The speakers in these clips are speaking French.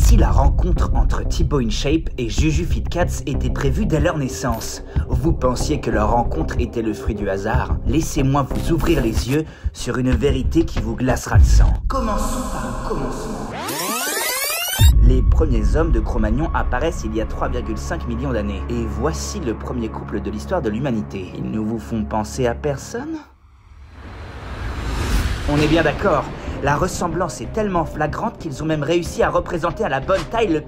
si la rencontre entre Thibaut InShape et Juju FitCats était prévue dès leur naissance? Vous pensiez que leur rencontre était le fruit du hasard? Laissez-moi vous ouvrir les yeux sur une vérité qui vous glacera le sang. Commençons par le commencement. Les premiers hommes de Cro-Magnon apparaissent il y a 3,5 millions d'années. Et voici le premier couple de l'histoire de l'humanité. Ils ne vous font penser à personne? On est bien d'accord, la ressemblance est tellement flagrante qu'ils ont même réussi à représenter à la bonne taille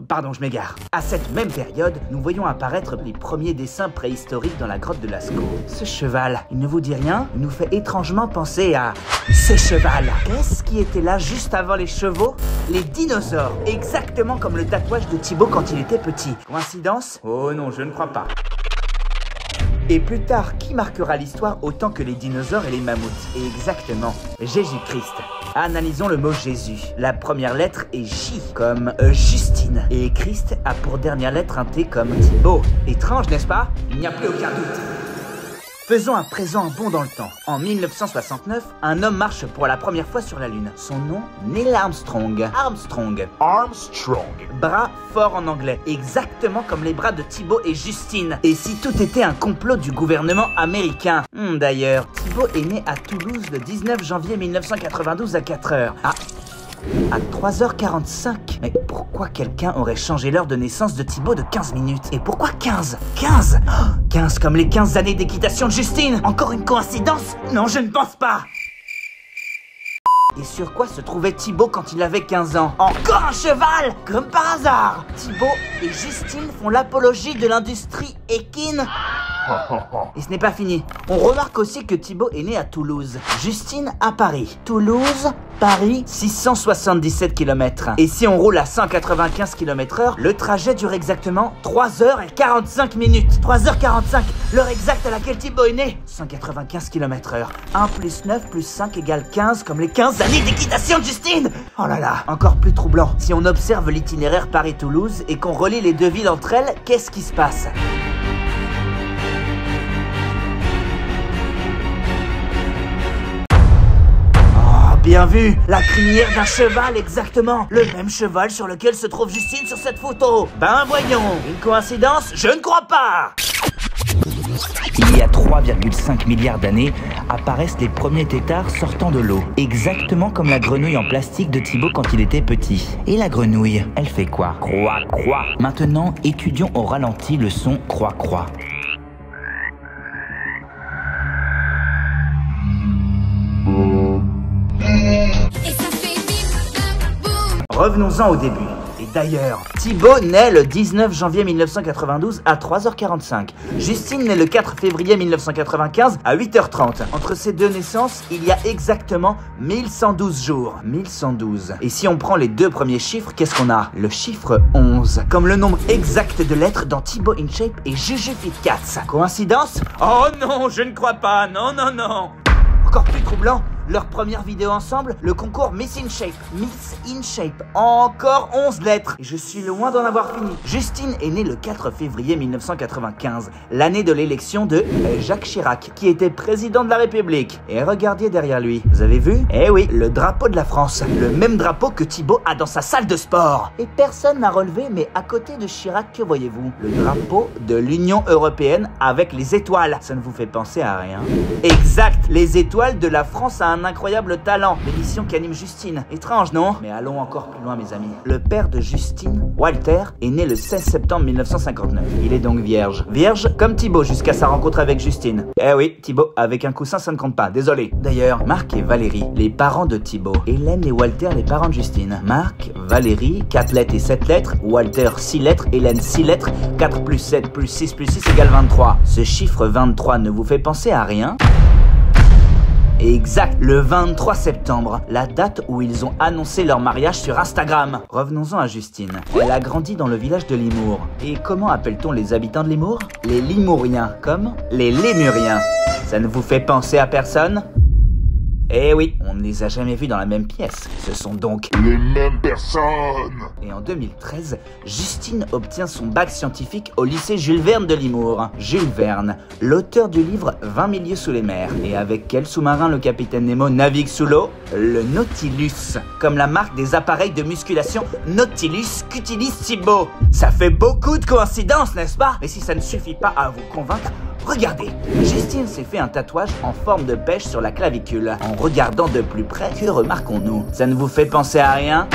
Pardon, je m'égare. À cette même période, nous voyons apparaître les premiers dessins préhistoriques dans la grotte de Lascaux. Ce cheval, il ne vous dit rien? Il nous fait étrangement penser à ce cheval. Qu'est-ce qui était là juste avant les chevaux? Les dinosaures, exactement comme le tatouage de Thibaut quand il était petit. Coïncidence? Oh non, je ne crois pas. Et plus tard, qui marquera l'histoire autant que les dinosaures et les mammouths? Et exactement, Jésus-Christ. Analysons le mot Jésus. La première lettre est J, comme Justine. Et Christ a pour dernière lettre un T comme Thibaut. Étrange, n'est-ce pas? Il n'y a plus aucun doute. Faisons à présent un bond dans le temps. En 1969, un homme marche pour la première fois sur la Lune. Son nom, Neil Armstrong. Armstrong. Bras fort en anglais, exactement comme les bras de Thibaut et Justine. Et si tout était un complot du gouvernement américain? D'ailleurs, Thibaut est né à Toulouse le 19 janvier 1992 à 4h. À 3h45. Mais pourquoi quelqu'un aurait changé l'heure de naissance de Thibaut de 15 minutes? Et pourquoi 15? 15 15 comme les 15 années d'équitation de Justine. Encore une coïncidence? Non, je ne pense pas. Et sur quoi se trouvait Thibaut quand il avait 15 ans? Encore un cheval! Comme par hasard! Thibaut et Justine font l'apologie de l'industrie équine. Et ce n'est pas fini. On remarque aussi que Thibaut est né à Toulouse, Justine à Paris. Toulouse, Paris, 677 km. Et si on roule à 195 km/h, le trajet dure exactement 3h45 minutes. 3h45, l'heure exacte à laquelle Thibaut est né. 195 km/h. 1 plus 9 plus 5 égale 15, comme les 15 années d'équitation de Justine. Oh là là, encore plus troublant. Si on observe l'itinéraire Paris-Toulouse et qu'on relie les deux villes entre elles, qu'est-ce qui se passe? Bien vu, la crinière d'un cheval, exactement. Le même cheval sur lequel se trouve Justine sur cette photo. Ben voyons, une coïncidence? Je ne crois pas. Il y a 3,5 milliards d'années, apparaissent les premiers têtards sortant de l'eau. Exactement comme la grenouille en plastique de Thibaut quand il était petit. Et la grenouille, elle fait quoi? Croix, croix. Maintenant, étudions au ralenti le son croix, croix. Revenons-en au début. Et d'ailleurs, Thibaut naît le 19 janvier 1992 à 3h45. Justine naît le 4 février 1995 à 8h30. Entre ces deux naissances, il y a exactement 1112 jours. 1112. Et si on prend les deux premiers chiffres, qu'est-ce qu'on a? Le chiffre 11. Comme le nombre exact de lettres dans Thibaut InShape et Juju FitCats. Coïncidence? Oh non, je ne crois pas. Non, non, non. Encore plus troublant, leur première vidéo ensemble, le concours Miss InShape. Miss InShape. Encore 11 lettres. Et je suis loin d'en avoir fini. Justine est née le 4 février 1995, l'année de l'élection de Jacques Chirac, qui était président de la République. Et regardez derrière lui. Vous avez vu? Eh oui, le drapeau de la France. Le même drapeau que Thibaut a dans sa salle de sport. Et personne n'a relevé, mais à côté de Chirac, que voyez-vous? Le drapeau de l'Union Européenne avec les étoiles. Ça ne vous fait penser à rien? Exact, les étoiles de la France a un incroyable talent, l'émission qu'anime Justine. Étrange, non? Mais allons encore plus loin, mes amis. Le père de Justine, Walter, est né le 16 septembre 1959. Il est donc vierge. Vierge comme Thibaut jusqu'à sa rencontre avec Justine. Eh oui, Thibaut, avec un coussin, ça ne compte pas, désolé. D'ailleurs, Marc et Valérie, les parents de Thibaut. Hélène et Walter, les parents de Justine. Marc, Valérie, 4 lettres et 7 lettres. Walter, 6 lettres. Hélène, 6 lettres. 4 plus 7 plus 6 plus 6 égale 23. Ce chiffre 23 ne vous fait penser à rien? Exact, le 23 septembre, la date où ils ont annoncé leur mariage sur Instagram. Revenons-en à Justine. Elle a grandi dans le village de Limours. Et comment appelle-t-on les habitants de Limours? Les Limouriens, comme les Lémuriens. Ça ne vous fait penser à personne? Eh oui, on ne les a jamais vus dans la même pièce. Ce sont donc les mêmes personnes. Et en 2013, Justine obtient son bac scientifique au lycée Jules Verne de Limours. Jules Verne, l'auteur du livre 20 000 lieues sous les mers. Et avec quel sous-marin le capitaine Nemo navigue sous l'eau? Le Nautilus, comme la marque des appareils de musculation Nautilus qu'utilise Thibaut. Ça fait beaucoup de coïncidences, n'est-ce pas? Mais si ça ne suffit pas à vous convaincre, regardez, Justine s'est fait un tatouage en forme de pêche sur la clavicule. En regardant de plus près, que remarquons-nous? Ça ne vous fait penser à rien?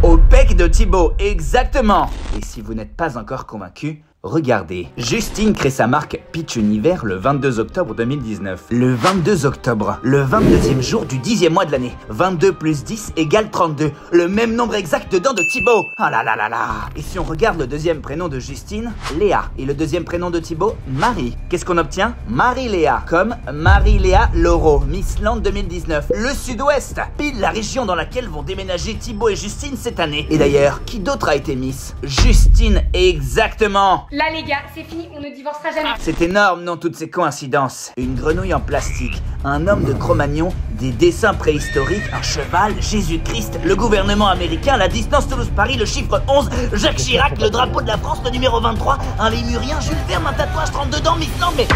Au pec de Thibaut, exactement. Et si vous n'êtes pas encore convaincu, regardez. Justine crée sa marque Pitch Univers le 22 octobre 2019. Le 22 octobre, le 22e jour du 10e mois de l'année. 22 plus 10 égale 32. Le même nombre exact dedans de Thibaut. Ah là là là là. Et si on regarde le deuxième prénom de Justine, Léa. Et le deuxième prénom de Thibaut, Marie. Qu'est-ce qu'on obtient? Marie-Léa. Comme Marie-Léa Laureau, Miss Land 2019. Le Sud-Ouest, pile la région dans laquelle vont déménager Thibaut et Justine cette année. Et d'ailleurs, qui d'autre a été Miss? Justine, exactement. Là les gars, c'est fini, on ne divorcera jamais. C'est énorme, non, toutes ces coïncidences. Une grenouille en plastique, un homme de Cro-Magnon, des dessins préhistoriques, un cheval, Jésus-Christ, le gouvernement américain, la distance Toulouse-Paris, le chiffre 11, Jacques Chirac, le drapeau de la France, le numéro 23, un lémurien, Jules Verne, un tatouage 32 dents, Miss Land, mais...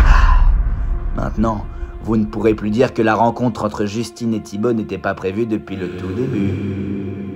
Maintenant, vous ne pourrez plus dire que la rencontre entre Justine et Thibaut n'était pas prévue depuis le tout début.